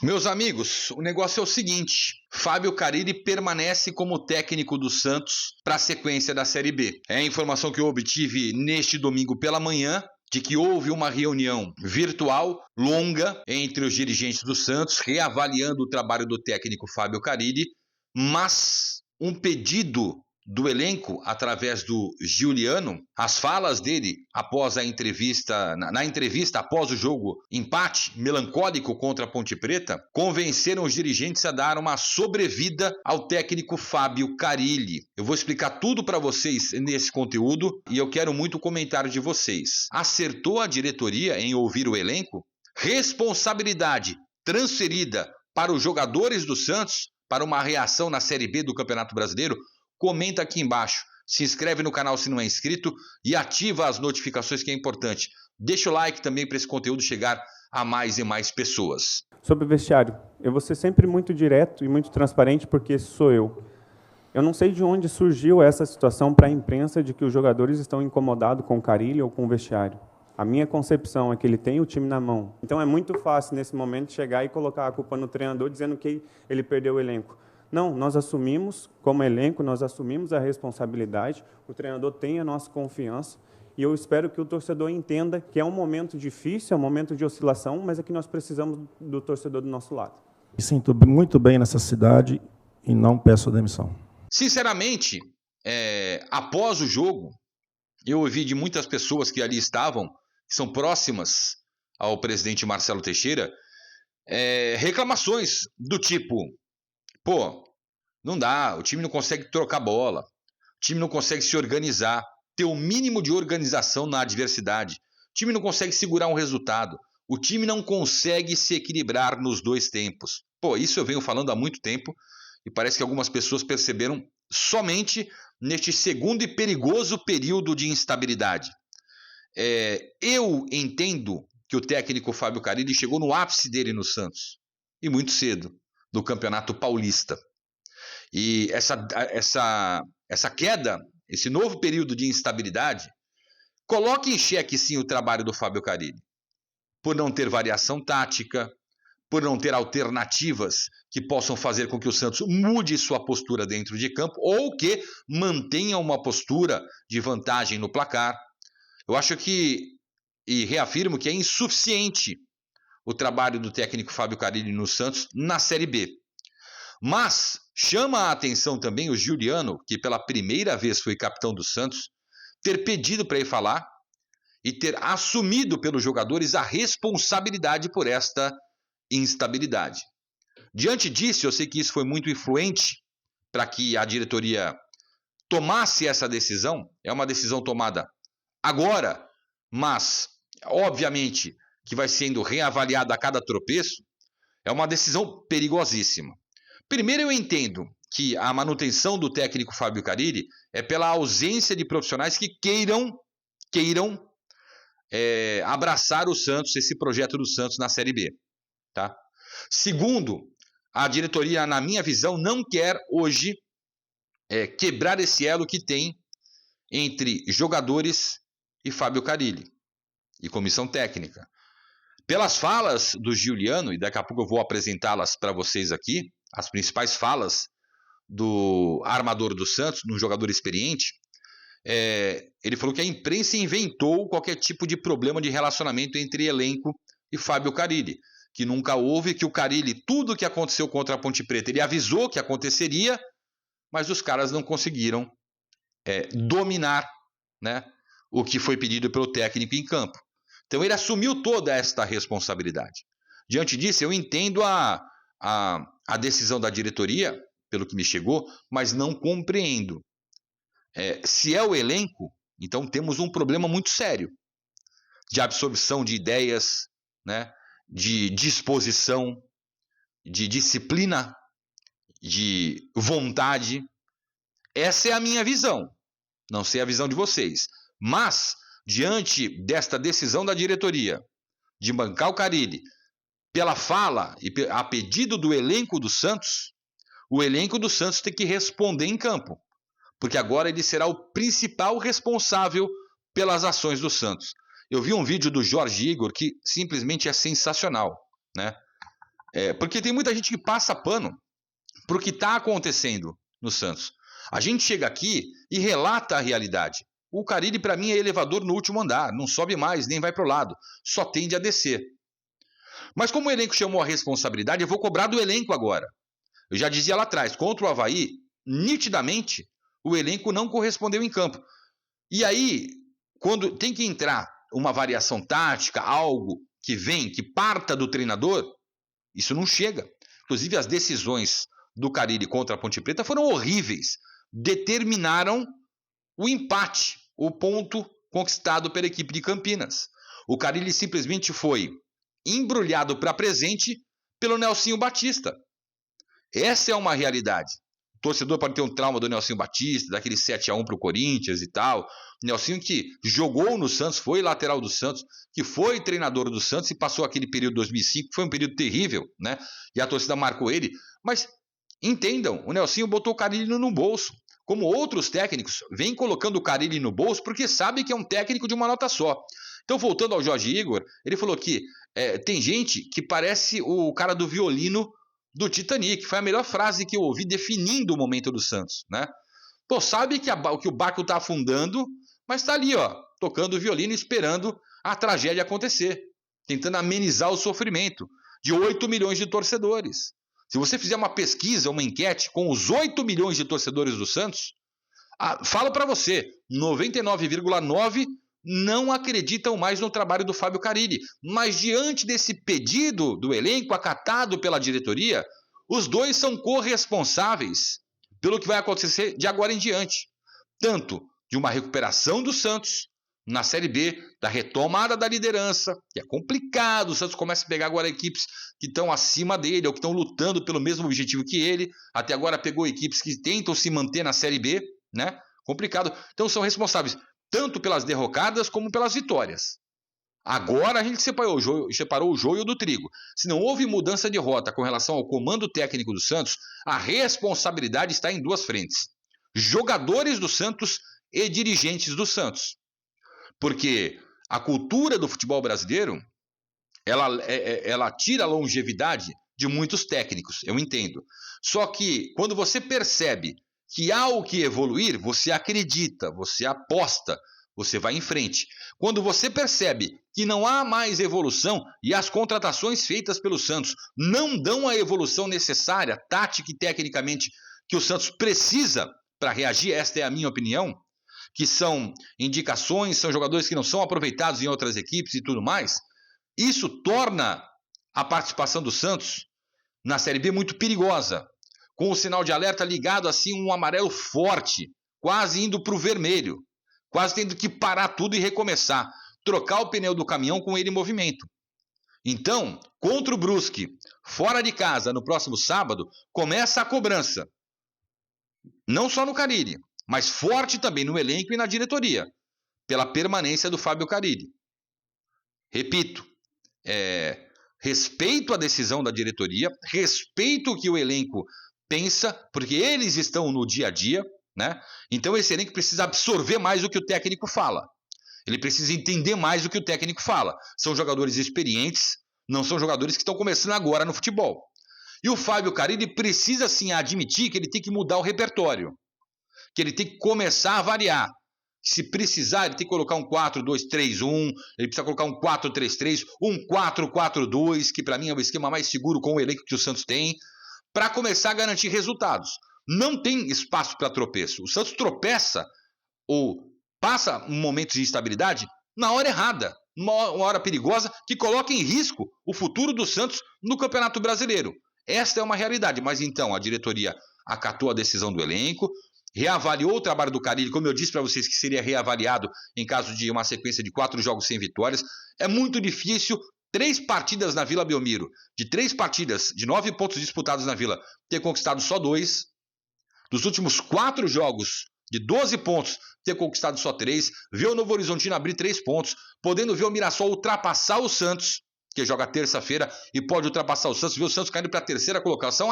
Meus amigos, o negócio é o seguinte: Fábio Carille permanece como técnico do Santos para a sequência da Série B. É a informação que eu obtive neste domingo pela manhã, de que houve uma reunião virtual longa entre os dirigentes do Santos, reavaliando o trabalho do técnico Fábio Carille, mas um pedido do elenco, através do Giuliano, as falas dele após a entrevista, na entrevista após o jogo empate melancólico contra a Ponte Preta, convenceram os dirigentes a dar uma sobrevida ao técnico Fábio Carille. Eu vou explicar tudo para vocês nesse conteúdo e eu quero muito o comentário de vocês. Acertou a diretoria em ouvir o elenco? Responsabilidade transferida para os jogadores do Santos para uma reação na Série B do Campeonato Brasileiro? Comenta aqui embaixo, se inscreve no canal se não é inscrito e ativa as notificações, que é importante. Deixa o like também para esse conteúdo chegar a mais e mais pessoas. Sobre o vestiário, eu vou ser sempre muito direto e muito transparente, porque esse sou eu. Eu não sei de onde surgiu essa situação para a imprensa de que os jogadores estão incomodados com o Carille ou com o vestiário. A minha concepção é que ele tem o time na mão. Então é muito fácil, nesse momento, chegar e colocar a culpa no treinador, dizendo que ele perdeu o elenco. Não, nós assumimos, como elenco, nós assumimos a responsabilidade, o treinador tem a nossa confiança, e eu espero que o torcedor entenda que é um momento difícil, é um momento de oscilação, mas é que nós precisamos do torcedor do nosso lado. Me sinto muito bem nessa cidade e não peço demissão. Sinceramente, após o jogo, eu ouvi de muitas pessoas que ali estavam, que são próximas ao presidente Marcelo Teixeira, reclamações do tipo: pô, não dá, o time não consegue trocar bola, o time não consegue se organizar, ter o mínimo de organização na adversidade, o time não consegue segurar um resultado, o time não consegue se equilibrar nos dois tempos. Pô, isso eu venho falando há muito tempo e parece que algumas pessoas perceberam somente neste segundo e perigoso período de instabilidade. Eu entendo que o técnico Fábio Carille chegou no ápice dele no Santos, e muito cedo, no Campeonato Paulista. E essa queda, esse novo período de instabilidade, coloca em xeque sim o trabalho do Fábio Carille, por não ter variação tática, por não ter alternativas que possam fazer com que o Santos mude sua postura dentro de campo ou que mantenha uma postura de vantagem no placar. Eu acho que, e reafirmo que é insuficiente o trabalho do técnico Fábio Carille no Santos na Série B. Mas chama a atenção também o Giuliano, que pela primeira vez foi capitão do Santos, ter pedido para ele falar e ter assumido pelos jogadores a responsabilidade por esta instabilidade. Diante disso, eu sei que isso foi muito influente para que a diretoria tomasse essa decisão. É uma decisão tomada agora, mas obviamente que vai sendo reavaliada a cada tropeço. É uma decisão perigosíssima. Primeiro, eu entendo que a manutenção do técnico Fábio Carille é pela ausência de profissionais que queiram abraçar o Santos, esse projeto do Santos na Série B. Tá? Segundo, a diretoria, na minha visão, não quer hoje quebrar esse elo que tem entre jogadores e Fábio Carille e comissão técnica. Pelas falas do Giuliano, e daqui a pouco eu vou apresentá-las para vocês aqui, as principais falas do armador do Santos, um jogador experiente, ele falou que a imprensa inventou qualquer tipo de problema de relacionamento entre elenco e Fábio Carille, que nunca houve, que o Carille, tudo que aconteceu contra a Ponte Preta, ele avisou que aconteceria, mas os caras não conseguiram dominar, né, o que foi pedido pelo técnico em campo. Então ele assumiu toda esta responsabilidade. Diante disso, eu entendo a decisão da diretoria, pelo que me chegou, mas não compreendo. Se é o elenco, então temos um problema muito sério de absorção de ideias, né, de disposição, de disciplina, de vontade. Essa é a minha visão. Não sei a visão de vocês. Mas, diante desta decisão da diretoria de bancar o Carille, pela fala e a pedido do elenco do Santos, o elenco do Santos tem que responder em campo, porque agora ele será o principal responsável pelas ações do Santos. Eu vi um vídeo do Jorge Igor que simplesmente é sensacional, né? Porque tem muita gente que passa pano para o que está acontecendo no Santos. A gente chega aqui e relata a realidade. O Carille, para mim, é elevador no último andar, não sobe mais, nem vai para o lado, só tende a descer. Mas como o elenco chamou a responsabilidade, eu vou cobrar do elenco agora. Eu já dizia lá atrás, contra o Avaí, nitidamente, o elenco não correspondeu em campo. E aí, quando tem que entrar uma variação tática, algo que parta do treinador, isso não chega. Inclusive, as decisões do Carille contra a Ponte Preta foram horríveis. Determinaram o empate, o ponto conquistado pela equipe de Campinas. O Carille simplesmente foi embrulhado para presente pelo Nelsinho Batista. Essa é uma realidade. O torcedor pode ter um trauma do Nelsinho Batista, daquele 7-1 para o Corinthians e tal. Nelsinho que jogou no Santos, foi lateral do Santos, que foi treinador do Santos e passou aquele período de 2005, que foi um período terrível, né? E a torcida marcou ele. Mas entendam, o Nelsinho botou o Carille no bolso. Como outros técnicos vêm colocando o Carille no bolso porque sabe que é um técnico de uma nota só. Então, voltando ao Jorge Igor, ele falou que tem gente que parece o cara do violino do Titanic. Foi a melhor frase que eu ouvi definindo o momento do Santos, né? Pô, sabe que o barco tá afundando, mas tá ali, ó, tocando o violino, esperando a tragédia acontecer, tentando amenizar o sofrimento de 8 milhões de torcedores. Se você fizer uma pesquisa, uma enquete com os 8 milhões de torcedores do Santos, falo para você, 99,9% não acreditam mais no trabalho do Fábio Carille. Mas diante desse pedido do elenco acatado pela diretoria, os dois são corresponsáveis pelo que vai acontecer de agora em diante. Tanto de uma recuperação do Santos na Série B, da retomada da liderança, que é complicado, o Santos começa a pegar agora equipes que estão acima dele, ou que estão lutando pelo mesmo objetivo que ele, até agora pegou equipes que tentam se manter na Série B, né? Complicado. Então são responsáveis tanto pelas derrocadas como pelas vitórias. Agora a gente separou o joio do trigo. Se não houve mudança de rota com relação ao comando técnico do Santos, a responsabilidade está em duas frentes: jogadores do Santos e dirigentes do Santos. Porque a cultura do futebol brasileiro, ela tira a longevidade de muitos técnicos, eu entendo. Só que quando você percebe que há o que evoluir, você acredita, você aposta, você vai em frente. Quando você percebe que não há mais evolução e as contratações feitas pelo Santos não dão a evolução necessária, tática e tecnicamente, que o Santos precisa para reagir, esta é a minha opinião, que são indicações, são jogadores que não são aproveitados em outras equipes e tudo mais, isso torna a participação do Santos na Série B muito perigosa, com o sinal de alerta ligado assim, um amarelo forte, quase indo para o vermelho, quase tendo que parar tudo e recomeçar, trocar o pneu do caminhão com ele em movimento. Então, contra o Brusque, fora de casa, no próximo sábado, começa a cobrança. Não só no Carille, mas forte também no elenco e na diretoria, pela permanência do Fábio Carille. Repito, respeito a decisão da diretoria, respeito o que o elenco pensa, porque eles estão no dia a dia, né? Então esse elenco precisa absorver mais o que o técnico fala. Ele precisa entender mais o que o técnico fala. São jogadores experientes, não são jogadores que estão começando agora no futebol. E o Fábio Carille precisa sim admitir que ele tem que mudar o repertório, que ele tem que começar a variar. Se precisar, ele tem que colocar um 4-2-3-1, ele precisa colocar um 4-3-3, um 4-4-2, que para mim é o esquema mais seguro com o elenco que o Santos tem, para começar a garantir resultados. Não tem espaço para tropeço. O Santos tropeça ou passa momentos de instabilidade na hora errada, uma hora perigosa que coloca em risco o futuro do Santos no Campeonato Brasileiro. Esta é uma realidade, mas então a diretoria acatou a decisão do elenco, reavaliou o trabalho do Carille, como eu disse para vocês que seria reavaliado em caso de uma sequência de 4 jogos sem vitórias. É muito difícil 3 partidas na Vila Belmiro, de 3 partidas, de 9 pontos disputados na Vila, ter conquistado só 2. Dos últimos 4 jogos, de 12 pontos, ter conquistado só 3. Ver o Novo Horizontino abrir 3 pontos, podendo ver o Mirassol ultrapassar o Santos, que joga terça-feira e pode ultrapassar o Santos, ver o Santos caindo para a 3ª colocação.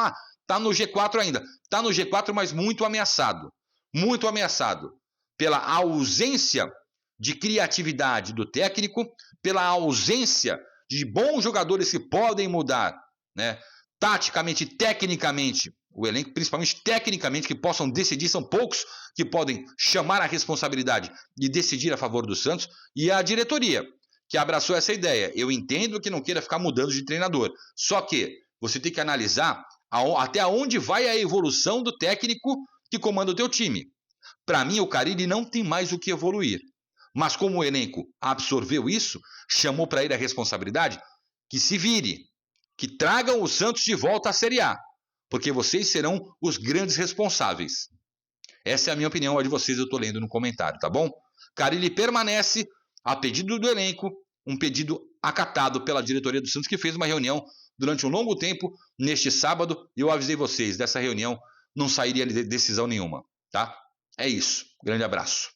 Tá no G4 ainda. Tá no G4, mas muito ameaçado. Muito ameaçado pela ausência de criatividade do técnico, pela ausência de bons jogadores que podem mudar, né, taticamente, tecnicamente, o elenco, principalmente tecnicamente, que possam decidir, são poucos que podem chamar a responsabilidade e decidir a favor do Santos, e a diretoria, que abraçou essa ideia. Eu entendo que não queira ficar mudando de treinador, só que você tem que analisar até onde vai a evolução do técnico que comanda o teu time. Para mim, o Carille não tem mais o que evoluir. Mas como o elenco absorveu isso, chamou para ele a responsabilidade, que se vire, que tragam o Santos de volta à Série A, porque vocês serão os grandes responsáveis. Essa é a minha opinião, a de vocês eu estou lendo no comentário, tá bom? Carille permanece a pedido do elenco, um pedido acatado pela diretoria do Santos, que fez uma reunião durante um longo tempo, neste sábado, e eu avisei vocês, dessa reunião não sairia decisão nenhuma, tá? É isso. Grande abraço.